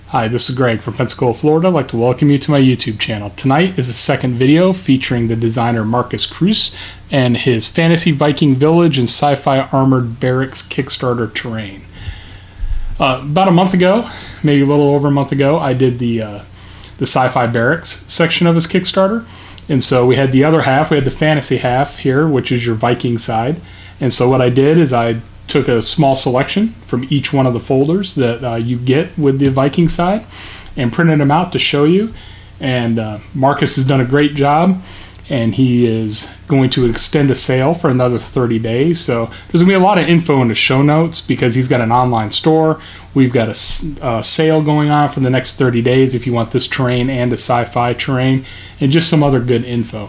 Hi, this is Greg from Pensacola, Florida. I'd like to welcome you to my YouTube channel. Tonight is the second video featuring the designer Marcus Cruz and his Fantasy Viking Village and SciFi Armored Barracks Kickstarter terrain. About a month ago, maybe a little over a month ago, I did the SciFi Barracks section of his Kickstarter. And so we had the other half, we had the fantasy half here, which is your Viking side. And so what I did is I took a small selection from each one of the folders that you get with the Viking side and printed them out to show you. And Marcus has done a great job, and he is going to extend a sale for another 30 days. So there's going to be a lot of info in the show notes because he's got an online store. We've got a sale going on for the next 30 days if you want this terrain and a sci-fi terrain, and just some other good info.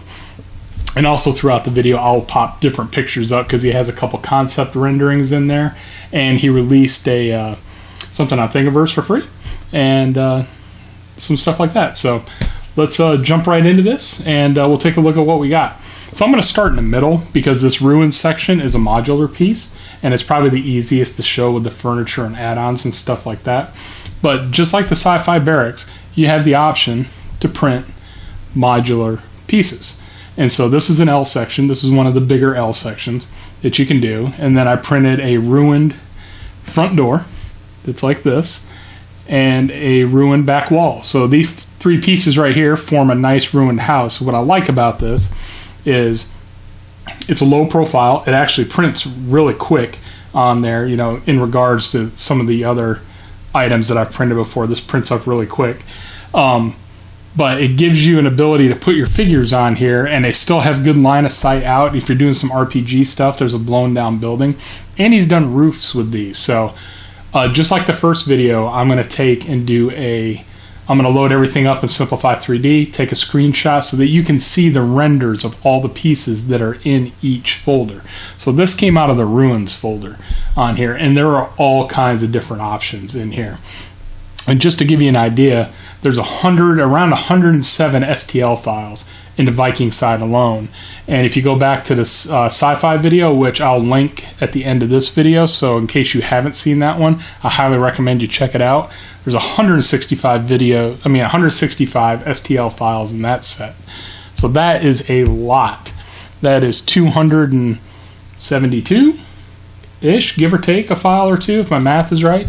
And also throughout the video, I'll pop different pictures up because he has a couple concept renderings in there. And he released a something on Thingiverse for free and some stuff like that. So let's jump right into this, and we'll take a look at what we got. So I'm going to start in the middle because this ruins section is a modular piece, and it's probably the easiest to show with the furniture and add-ons and stuff like that. But just like the SciFi Barracks, you have the option to print modular pieces. And so this is an L section. This is one of the bigger L sections that you can do. And then I printed a ruined front door that's like this and a ruined back wall. So these three pieces right here form a nice ruined house. What I like about this is it's a low profile. It actually prints really quick on there, you know, in regards to some of the other items that I've printed before. This prints up really quick. But it gives you an ability to put your figures on here, and they still have good line of sight out. If you're doing some RPG stuff, there's a blown down building. And he's done roofs with these. So just like the first video, I'm going to take and I'm going to load everything up in Simplify 3D, take a screenshot so that you can see the renders of all the pieces that are in each folder. So this came out of the Ruins folder on here, and there are all kinds of different options in here. And just to give you an idea, there's around 107 STL files in the Viking side alone. And if you go back to this SciFi video, which I'll link at the end of this video, so in case you haven't seen that one, I highly recommend you check it out. There's 165 STL files in that set. So that is a lot. That is 272-ish, give or take a file or two, if my math is right.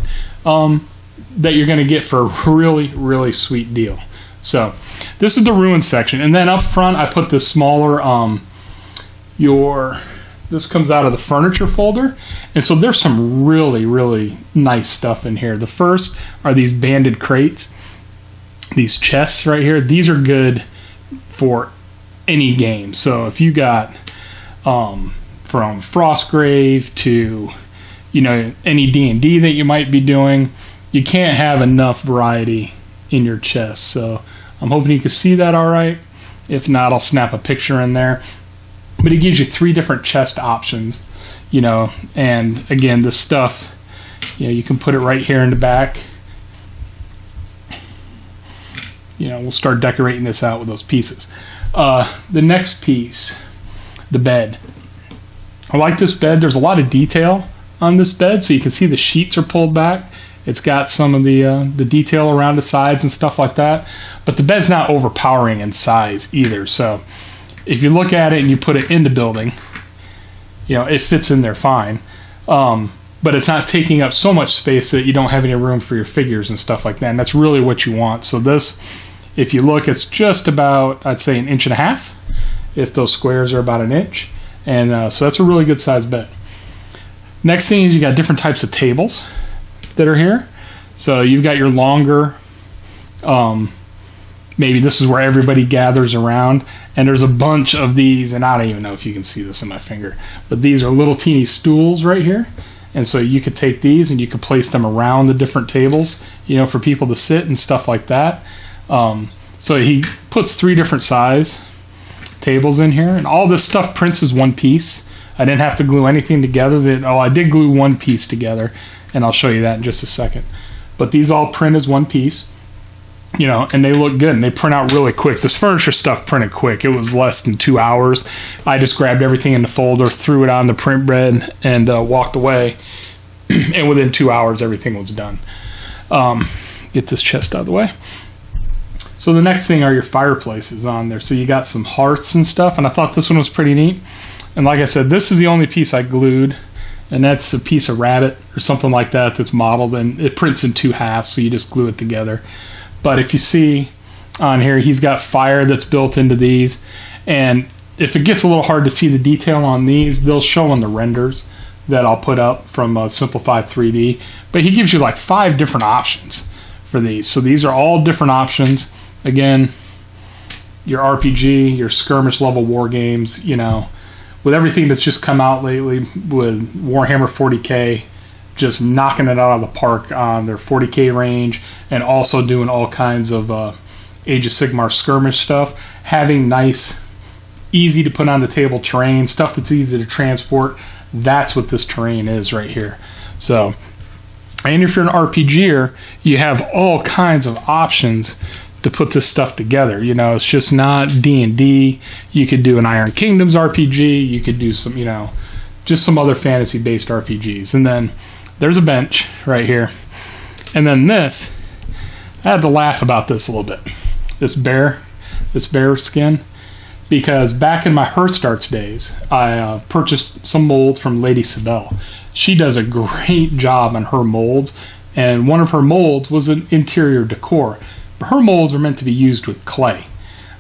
That you're going to get for a really, really sweet deal. So this is the ruin section, and then up front I put this smaller this comes out of the furniture folder, and so there's some really, really nice stuff in here. The first are these banded crates, these chests right here. These are good for any game. So if you got from Frostgrave to, you know, any D&D that you might be doing, you can't have enough variety in your chest. So I'm hoping you can see that all right. If not, I'll snap a picture in there. But it gives you 3 different chest options, you know, and again, this stuff, you know, you can put it right here in the back. You know, we'll start decorating this out with those pieces. The next piece, the bed. I like this bed. There's a lot of detail on this bed, so you can see the sheets are pulled back. It's got some of the detail around the sides and stuff like that. But the bed's not overpowering in size either. So if you look at it and you put it in the building, you know, it fits in there fine. But it's not taking up so much space that you don't have any room for your figures and stuff like that. And that's really what you want. So this, if you look, it's just about, I'd say, 1.5 inches, if those squares are about 1 inch. And so that's a really good size bed. Next thing is you got different types of tables that are here. So you've got your longer, maybe this is where everybody gathers around, and there's a bunch of these, and I don't even know if you can see this in my finger, but these are little teeny stools right here. And so you could take these and you could place them around the different tables, you know, for people to sit and stuff like that. So he puts 3 different size tables in here, and all this stuff prints as one piece. I didn't have to glue anything together. I did glue one piece together, and I'll show you that in just a second. But these all print as one piece, you know, and they look good, and they print out really quick. This furniture stuff printed quick. It was less than 2 hours. I just grabbed everything in the folder, threw it on the print bed, and walked away. And within 2 hours, everything was done. The get this chest out of the way. So the next thing are your fireplaces on there. So you got some hearths and stuff, and I thought this one was pretty neat. And like I said, this is the only piece I glued, and that's a piece of rabbit or something like that that's modeled, and it prints in 2 halves, so you just glue it together. But if you see on here, he's got fire that's built into these, and if it gets a little hard to see the detail on these, they'll show on the renders that I'll put up from Simplified 3D. But he gives you like 5 different options for these. So these are all different options. Again, your RPG, your skirmish level war games, you know, with everything that's just come out lately with Warhammer 40K, just knocking it out of the park on their 40K range, and also doing all kinds of Age of Sigmar skirmish stuff, having nice, easy to put on the table terrain, stuff that's easy to transport. That's what this terrain is right here. So, and if you're an RPGer, you have all kinds of options to put this stuff together. You know, it's just not D&D. You could do an Iron Kingdoms RPG. You could do some, you know, just some other fantasy-based RPGs. And then there's a bench right here. And then this, I had to laugh about this a little bit. This bear skin. Because back in my Hearthstarts days, I purchased some molds from Lady Sibel. She does a great job on her molds. And one of her molds was an interior decor. Her molds are meant to be used with clay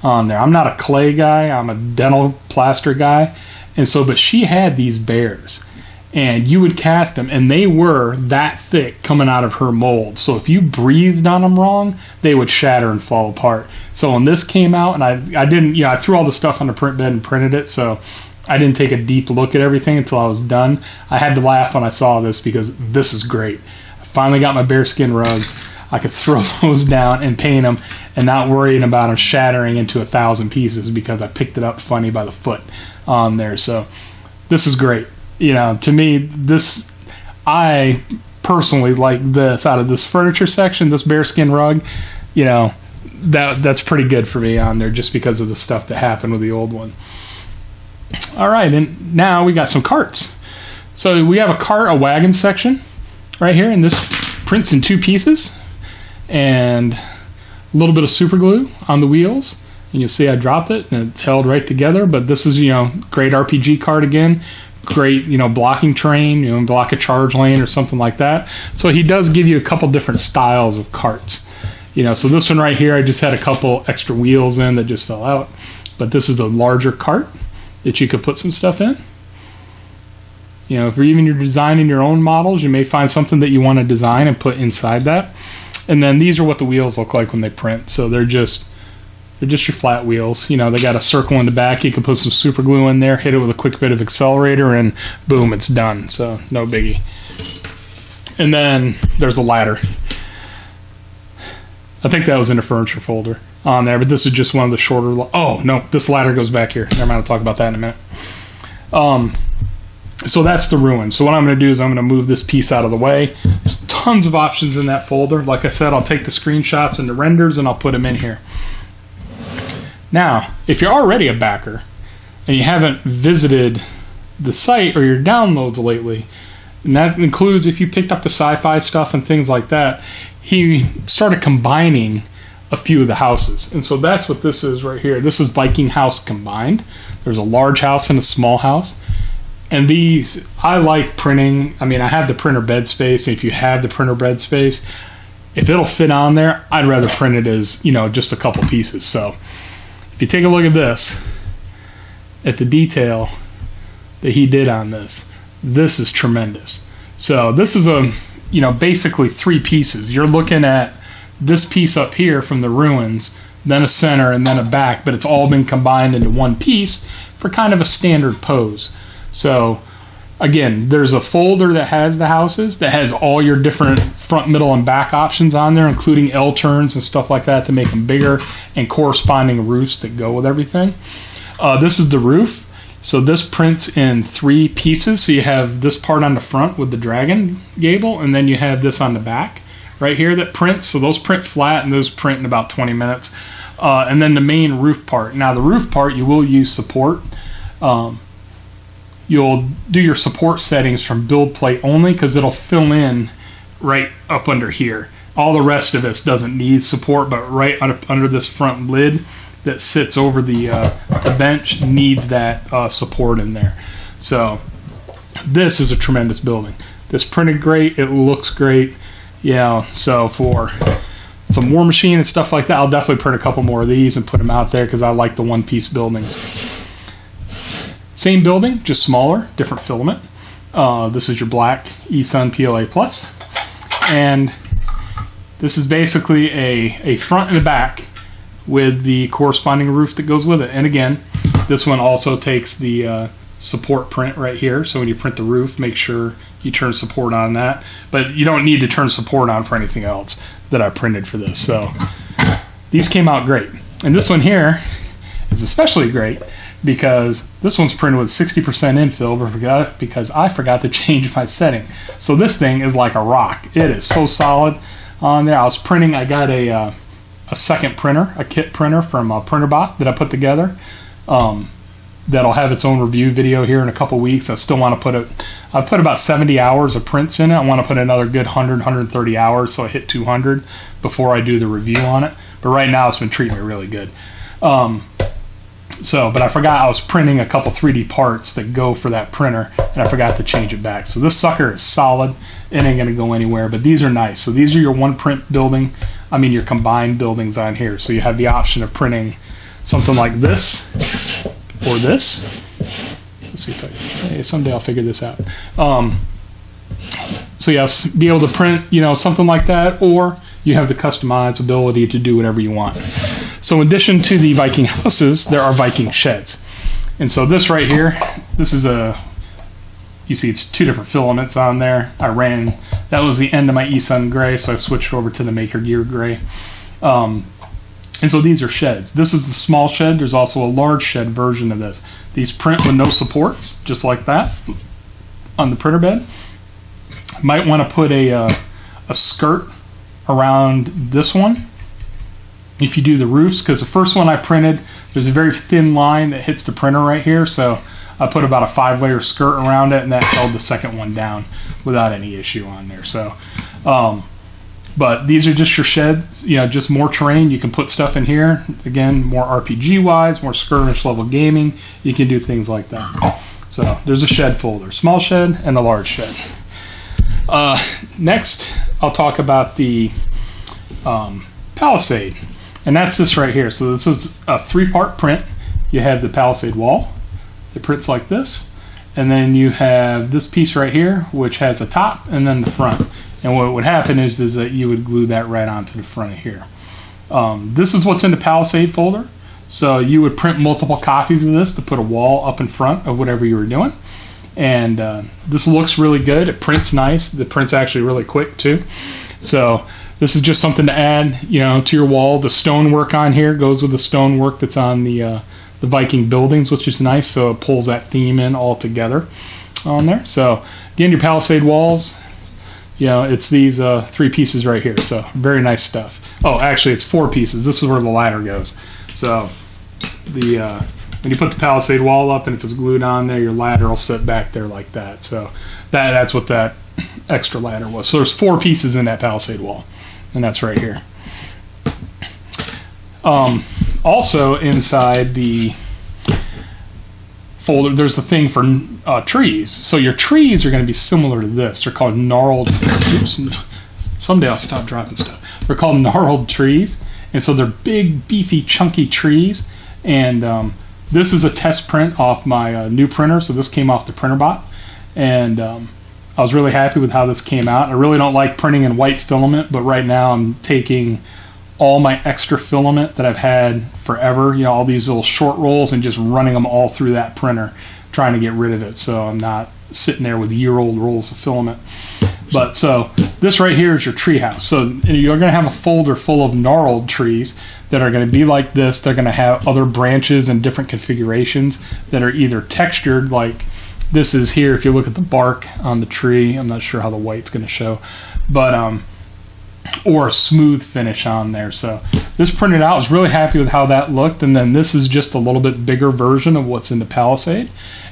on there. I'm not a clay guy. I'm a dental plaster guy. And so, but she had these bears. And you would cast them, and they were that thick coming out of her mold. So if you breathed on them wrong, they would shatter and fall apart. So when this came out, and I didn't, you know, I threw all the stuff on the print bed and printed it, so I didn't take a deep look at everything until I was done. I had to laugh when I saw this because this is great. I finally got my bearskin rugs. I could throw those down and paint them and not worrying about them shattering into 1,000 pieces because I picked it up funny by the foot on there. So this is great. You know, to me, I personally like this out of this furniture section, this bearskin rug. You know, that's pretty good for me on there just because of the stuff that happened with the old one. All right, and now we got some carts. So we have a wagon section right here, and this prints in 2 pieces. And a little bit of super glue on the wheels, and you'll see I dropped it and it's held right together. But this is, you know, great RPG cart again, great, you know, blocking terrain, you know, block a charge lane or something like that. So he does give you a couple different styles of carts, you know. So this one right here, I just had a couple extra wheels in that just fell out, but this is a larger cart that you could put some stuff in. You know, if you're designing your own models, you may find something that you want to design and put inside that. And then these are what the wheels look like when they print. So they're just your flat wheels. You know, they got a circle in the back. You can put some super glue in there, hit it with a quick bit of accelerator, and boom, it's done. So no biggie. And then there's a ladder. I think that was in the furniture folder on there, but this is just one of the shorter. Oh no, this ladder goes back here. Never mind, I'll talk about that in a minute. So that's the ruin. So what I'm going to do is I'm going to move this piece out of the way. There's tons of options in that folder. Like I said, I'll take the screenshots and the renders and I'll put them in here. Now, if you're already a backer and you haven't visited the site or your downloads lately, and that includes if you picked up the SciFi stuff and things like that, he started combining a few of the houses. And so that's what this is right here. This is Viking house combined. There's a large house and a small house. And these, I like printing. I mean, I have the printer bed space. If you have the printer bed space, if it'll fit on there, I'd rather print it as, you know, just a couple pieces. So if you take a look at this, at the detail that he did on this, this is tremendous. So this is you know, basically 3 pieces. You're looking at this piece up here from the ruins, then a center, and then a back, but it's all been combined into one piece for kind of a standard pose. So again, there's a folder that has the houses, that has all your different front, middle, and back options on there, including L turns and stuff like that to make them bigger, and corresponding roofs that go with everything. This is the roof. So this prints in 3 pieces. So you have this part on the front with the dragon gable, and then you have this on the back right here that prints. So those print flat, and those print in about 20 minutes. And then the main roof part. Now the roof part, you will use support. You'll do your support settings from build plate only because it'll fill in right up under here. All the rest of this doesn't need support, but right under this front lid that sits over the bench needs that support in there. So this is a tremendous building. This printed great. It looks great. So for some War Machine and stuff like that, I'll definitely print a couple more of these and put them out there because I like the one-piece buildings. Same building, just smaller, different filament. This is your black eSun PLA Plus. And this is basically a front and a back with the corresponding roof that goes with it. And again, this one also takes the support print right here. So when you print the roof, make sure you turn support on that. But you don't need to turn support on for anything else that I printed for this. So these came out great. And this one here is especially great because this one's printed with 60% infill because I forgot to change my setting. So this thing is like a rock. It is so solid on there. I got a second printer, a kit printer from PrinterBot that I put together. That'll have its own review video here in a couple weeks. I still want to put it, I've put about 70 hours of prints in it. I want to put another good 100, 130 hours so I hit 200 before I do the review on it. But right now it's been treating me really good. But I forgot I was printing a couple 3D parts that go for that printer, and I forgot to change it back. So this sucker is solid. It ain't going to go anywhere, but these are nice. So these are your one print building, your combined buildings on here. So you have the option of printing something like this or this. Let's see if someday I'll figure this out. So you have to be able to print, something like that, or you have the customizability to do whatever you want. So in addition to the Viking houses, there are Viking sheds. And so this right here, this is you see it's two different filaments on there. That was the end of my eSun gray, so I switched over to the Maker Gear gray. And so these are sheds. This is the small shed. There's also a large shed version of this. These print with no supports, just like that, on the printer bed. Might want to put a skirt around this one if you do the roofs, because the first one I printed, there's a very thin line that hits the printer right here, so I put about a 5-layer skirt around it, and that held the second one down without any issue on there. So, but these are just your sheds, just more terrain. You can put stuff in here. Again, more RPG-wise, more skirmish-level gaming. You can do things like that. So there's a shed folder, small shed and a large shed. Next, I'll talk about the Palisade, and that's this right here. So this is a 3-part print. You have the Palisade wall. It prints like this, and then you have this piece right here, which has a top and then the front. And what would happen is that you would glue that right onto the front of here. This is what's in the Palisade folder. So you would print multiple copies of this to put a wall up in front of whatever you were doing. And this looks really good. It prints nice. The print's actually really quick too. So this is just something to add, to your wall. The stonework on here goes with the stonework that's on the Viking buildings, which is nice. So it pulls that theme in all together on there. So again, your Palisade walls, it's these 3 pieces right here. So very nice stuff. Oh, actually, it's 4 pieces. This is where the ladder goes. So when you put the Palisade wall up and if it's glued on there, your ladder will sit back there like that. So that's what that extra ladder was. So there's 4 pieces in that Palisade wall, and that's right here. Also inside the folder, there's a thing for trees. So your trees are going to be similar to this. They're called gnarled. Oops, someday I'll stop dropping stuff. They're called gnarled trees, and so they're big, beefy, chunky trees. And this is a test print off my new printer. So this came off the PrinterBot, and I was really happy with how this came out. I really don't like printing in white filament, but right now I'm taking all my extra filament that I've had forever, all these little short rolls, and just running them all through that printer, trying to get rid of it so I'm not sitting there with year-old rolls of filament. But so this right here is your tree house. So you're going to have a folder full of gnarled trees that are going to be like this. They're going to have other branches and different configurations that are either textured, like this is here. If you look at the bark on the tree, I'm not sure how the white's going to show, but or a smooth finish on there. So this printed out, I was really happy with how that looked. And then this is just a little bit bigger version of what's in the Palisade.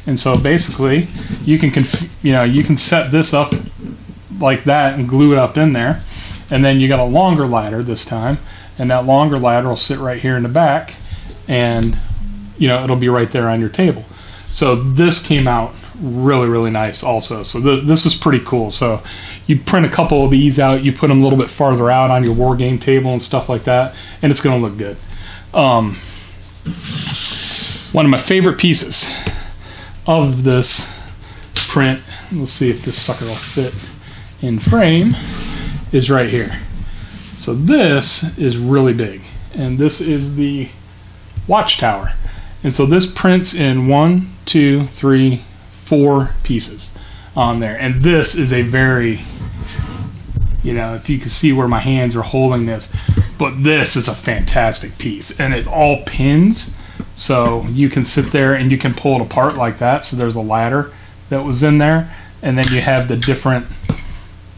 And so basically you can you can set this up like that and glue it up in there. And then you got a longer ladder this time, and that longer ladder will sit right here in the back, and it'll be right there on your table. So this came out really, really nice also. So this is pretty cool. So you print a couple of these out, you put them a little bit farther out on your war game table and stuff like that, and it's going to look good. One of my favorite pieces of this print, let's see if this sucker will fit in frame, is right here. So this is really big, and this is the Watchtower. And so this prints in 1, 2, 3, 4 pieces on there. And this is a very, if you can see where my hands are holding this, but this is a fantastic piece. And it's all pins, so you can sit there and you can pull it apart like that. So there's a ladder that was in there. And then you have the different,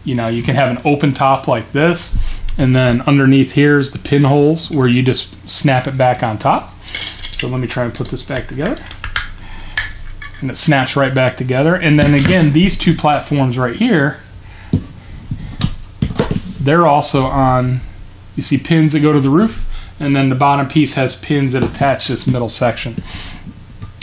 you can have an open top like this. And then underneath here is the pinholes where you just snap it back on top. So let me try and put this back together. And it snaps right back together. And then again, these two platforms right here, they're also on, you see pins that go to the roof, and then the bottom piece has pins that attach this middle section.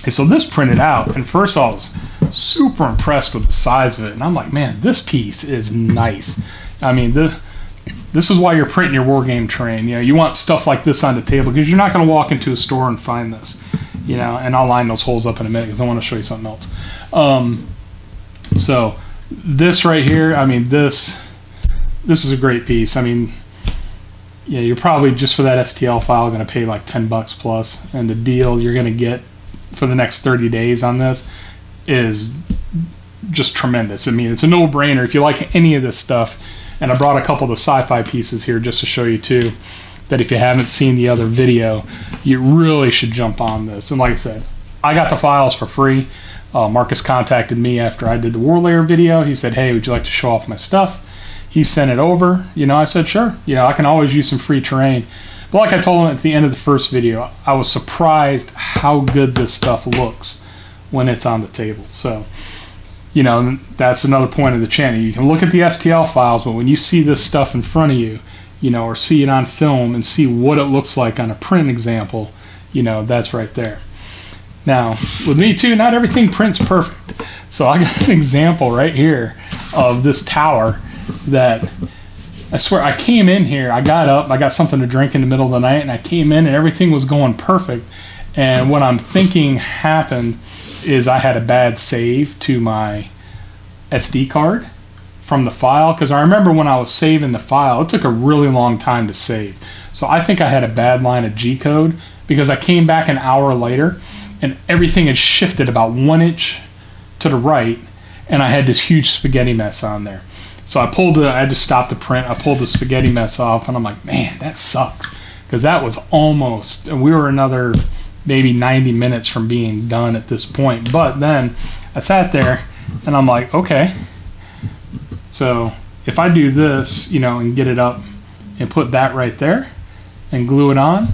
And so this printed out, and first I was super impressed with the size of it. And I'm like, man, this piece is nice. I mean, this is why you're printing your war game terrain. You want stuff like this on the table because you're not going to walk into a store and find this. And I'll line those holes up in a minute because I want to show you something else. So this right here, I mean, this is a great piece. I mean, you're probably just for that STL file going to pay like $10 plus, and the deal you're going to get for the next 30 days on this is just tremendous. I mean, it's a no-brainer if you like any of this stuff. And I brought a couple of the sci-fi pieces here just to show you too, that if you haven't seen the other video, you really should jump on this. And like I said, I got the files for free. Marcus contacted me after I did the War Layer video. He said, hey, would you like to show off my stuff? He sent it over. I said, sure. I can always use some free terrain. But like I told him at the end of the first video, I was surprised how good this stuff looks when it's on the table. So, that's another point of the channel. You can look at the STL files, but when you see this stuff in front of you, or see it on film and see what it looks like on a print example, that's right there. Now, with me too, not everything prints perfect. So I got an example right here of this tower that I swear I came in here, I got up, I got something to drink in the middle of the night, and I came in and everything was going perfect. And what I'm thinking happened is I had a bad save to my SD card from the file, because I remember when I was saving the file, it took a really long time to save. So I think I had a bad line of G code, because I came back an hour later and everything had shifted about 1 inch to the right, and I had this huge spaghetti mess on there. So I had to stop the print, I pulled the spaghetti mess off, and I'm like, man, that sucks, because that was almost, and we were another maybe 90 minutes from being done at this point. But then I sat there and I'm like, okay, so if I do this, and get it up and put that right there and glue it on,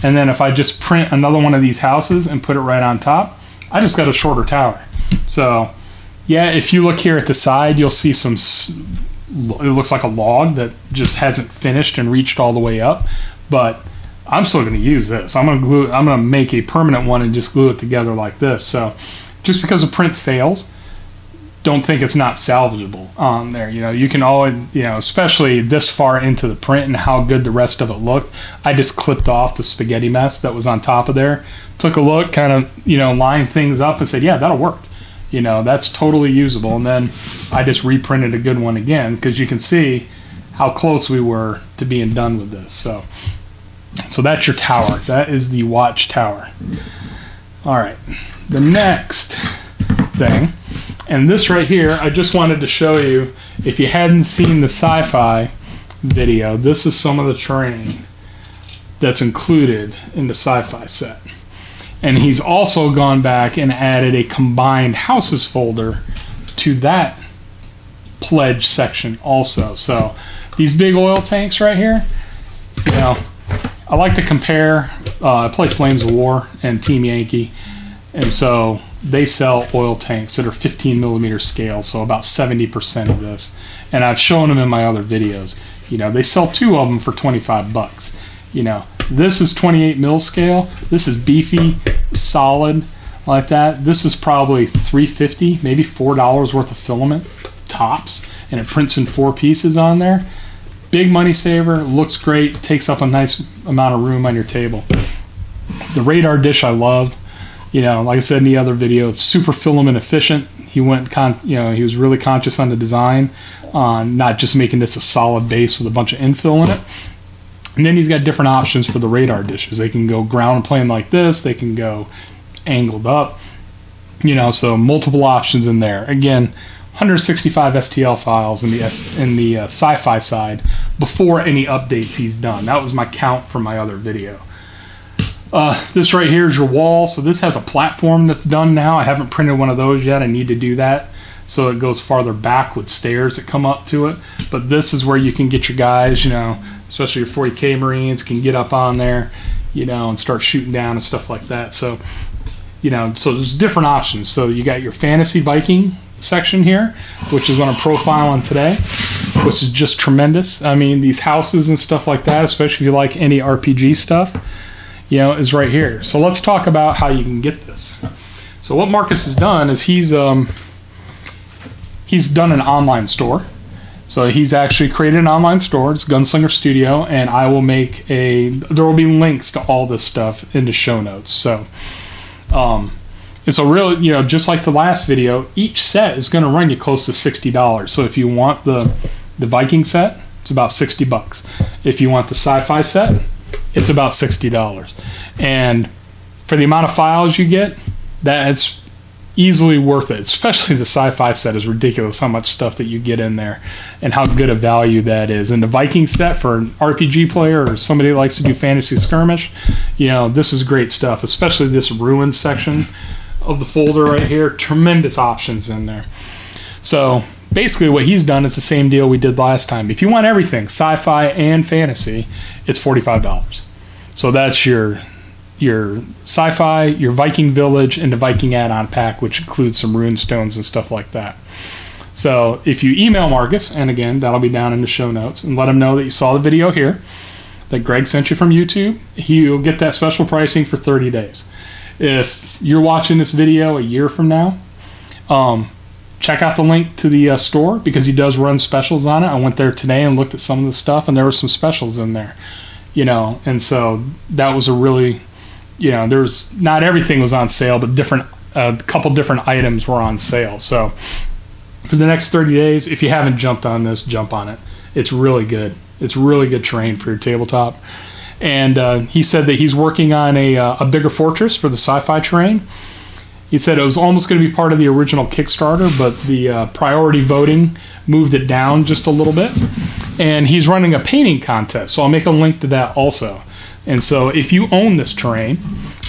and then if I just print another one of these houses and put it right on top, I just got a shorter tower. So yeah, if you look here at the side, you'll see it looks like a log that just hasn't finished and reached all the way up, but I'm still going to use this. I'm going to make a permanent one and just glue it together like this. So just because a print fails, don't think it's not salvageable on there. You can always, especially this far into the print and how good the rest of it looked, I just clipped off the spaghetti mess that was on top of there, took a look, kind of, lined things up and said, yeah, that'll work. That's totally usable. And then I just reprinted a good one again, because you can see how close we were to being done with this. So that's your tower. That is the Watchtower. All right, the next thing, and this right here, I just wanted to show you, if you hadn't seen the SciFi video, this is some of the terrain that's included in the SciFi set. And he's also gone back and added a combined houses folder to that pledge section also. So these big oil tanks right here, I like to compare, I play Flames of War and Team Yankee, and so they sell oil tanks that are 15 millimeter scale, so about 70% of this. And I've shown them in my other videos. You know, they sell 2 of them for 25 bucks. You know, this is 28 mil scale. This is beefy, solid, like that. This is probably $3.50, maybe $4 worth of filament, tops, and it prints in 4 pieces on there. Big money saver, looks great, takes up a nice amount of room on your table. The radar dish I love. You know, like I said in the other video, it's super filament efficient. He he was really conscious on the design, on not just making this a solid base with a bunch of infill in it. And then he's got different options for the radar dishes. They can go ground plane like this. They can go angled up. You know, so multiple options in there. Again, 165 STL files in the SciFi side before any updates he's done. That was my count from my other video. This right here is your wall. So this has a platform that's done now. I haven't printed one of those yet. I need to do that. So it goes farther back with stairs that come up to it. But this is where you can get your guys, you know, especially your 40K Marines can get up on there, you know, and start shooting down and stuff like that. So, you know, so there's different options. So you got your fantasy Viking section here, which is what I'm profiling today, which is just tremendous. I mean, these houses and stuff like that, especially if you like any RPG stuff, you know, is right here. So let's talk about how you can get this. So what Marcus has done is he's done an online store. So he's actually created an online store. It's Gunslinger Studio, and I will there will be links to all this stuff in the show notes. So, it's a real, you know, just like the last video, each set is going to run you close to $60. So if you want the Viking set, it's about 60 bucks. If you want the SciFi set, it's about $60. And for the amount of files you get, that's easily worth it. Especially the SciFi set is ridiculous how much stuff that you get in there and how good a value that is. And the Viking set for an RPG player or somebody that likes to do fantasy skirmish, you know, this is great stuff, especially this ruin section of the folder right here. Tremendous options in there. So basically what he's done is the same deal we did last time. If you want everything, sci-fi and fantasy, it's $45. So that's your sci-fi, your Viking village, and the Viking add-on pack, which includes some rune stones and stuff like that. So if you email Marcus, and again, that'll be down in the show notes, and let him know that you saw the video here, that Greg sent you from YouTube, he'll get that special pricing for 30 days. If you're watching this video a year from now, check out the link to the store, because he does run specials on it. I went there today and looked at some of the stuff, and there were some specials in there, you know, and so that was a really, you know, there's not everything was on sale, but a couple different items were on sale. So for the next 30 days, if you haven't jumped on this, jump on it. It's really good. It's really good terrain for your tabletop. And he said that he's working on a bigger fortress for the sci-fi terrain. He said it was almost going to be part of the original Kickstarter, but the priority voting moved it down just a little bit. And he's running a painting contest, so I'll make a link to that also. And so if you own this terrain,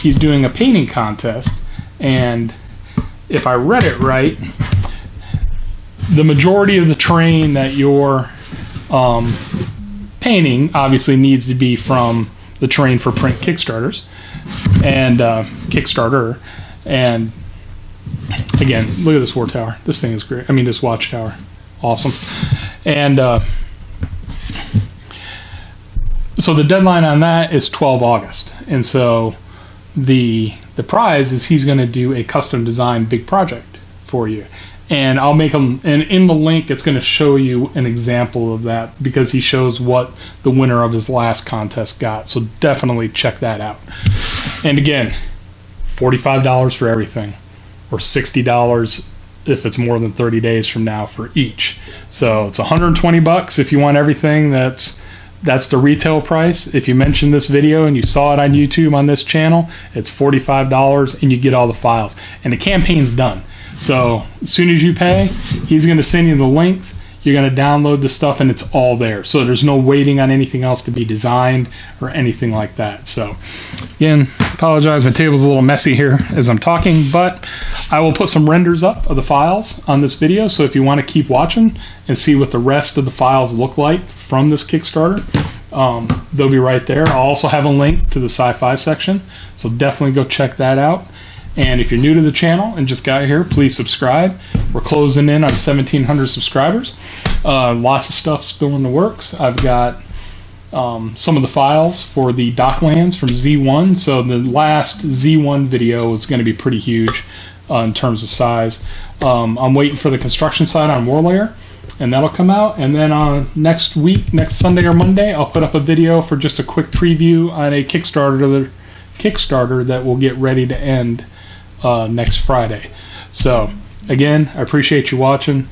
he's doing a painting contest, and if I read it right, the majority of the terrain that you're painting obviously needs to be from the terrain for print Kickstarters and Kickstarter. And again, look at this war tower. This thing is great. I mean, this watchtower, awesome. And so the deadline on that is 12 August. And so the prize is he's going to do a custom design big project for you. And I'll make them, and in the link, it's going to show you an example of that, because he shows what the winner of his last contest got. So definitely check that out. And again, $45 for everything, or $60 if it's more than 30 days from now for each. So it's 120 bucks if you want everything. That's the retail price. If you mention this video and you saw it on YouTube on this channel, it's $45 and you get all the files. And the campaign's done. So as soon as you pay, he's going to send you the links. You're going to download the stuff and it's all there. So there's no waiting on anything else to be designed or anything like that. So again, apologize, my table's a little messy here as I'm talking, but I will put some renders up of the files on this video. So if you want to keep watching and see what the rest of the files look like from this Kickstarter, they'll be right there. I'll also have a link to the sci-fi section. So definitely go check that out. And if you're new to the channel and just got here, please subscribe. We're closing in on 1,700 subscribers. Lots of stuff still in the works. I've got some of the files for the Docklands from Z1. So the last Z1 video is going to be pretty huge in terms of size. I'm waiting for the construction site on Warlayer, and that'll come out. And then next week, next Sunday or Monday, I'll put up a video for just a quick preview on a Kickstarter that will get ready to end next Friday. So again, I appreciate you watching.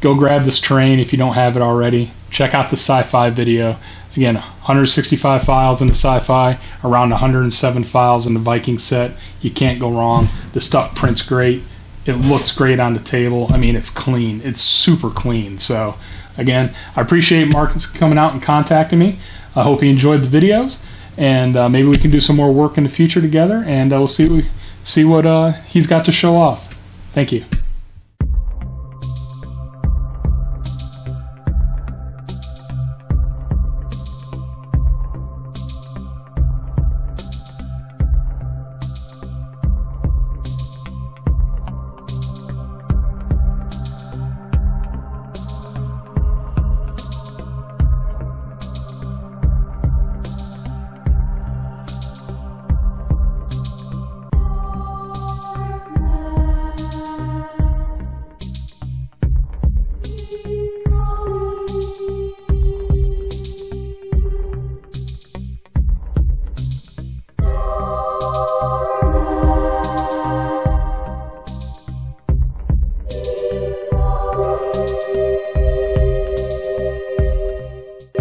Go grab this terrain if you don't have it already. Check out the SciFi video. Again, 165 files in the SciFi, around 107 files in the Viking set. You can't go wrong. The stuff prints great. It looks great on the table. I mean, it's clean. It's super clean. So again, I appreciate Marcus coming out and contacting me. I hope he enjoyed the videos, and maybe we can do some more work in the future together, and we'll see what he's got to show off. Thank you.